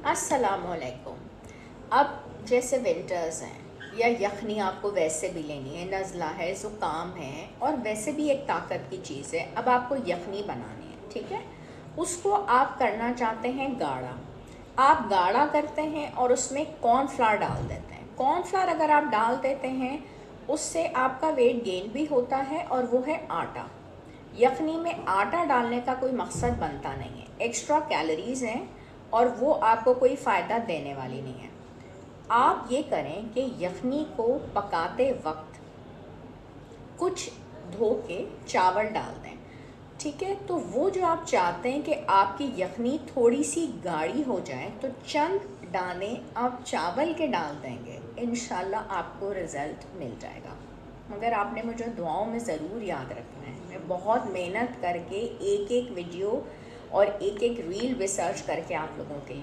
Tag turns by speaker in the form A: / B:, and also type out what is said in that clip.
A: अस्सलामुअलैकुम। अब जैसे विंटर्स हैं या यखनी आपको वैसे भी लेनी है, नज़ला है, ज़ुकाम है और वैसे भी एक ताकत की चीज़ है। अब आपको यखनी बनानी है, ठीक है। उसको आप करना चाहते हैं गाढ़ा। आप गाढ़ा करते हैं और उसमें कॉर्नफ्लावर डाल देते हैं। कॉर्नफ्लावर अगर आप डाल देते हैं उससे आपका वेट गेन भी होता है और वो है आटा। यखनी में आटा डालने का कोई मकसद बनता नहीं है, एक्स्ट्रा कैलोरीज हैं और वो आपको कोई फ़ायदा देने वाली नहीं है। आप ये करें कि यखनी को पकाते वक्त कुछ धो के चावल डाल दें, ठीक है। तो वो जो आप चाहते हैं कि आपकी यखनी थोड़ी सी गाढ़ी हो जाए तो चंद दाने आप चावल के डाल देंगे, इंशाल्लाह आपको रिज़ल्ट मिल जाएगा। मगर आपने मुझे दुआओं में ज़रूर याद रखना है। मैं बहुत मेहनत करके एक एक वीडियो और एक एक रील रिसर्च करके आप लोगों के लिए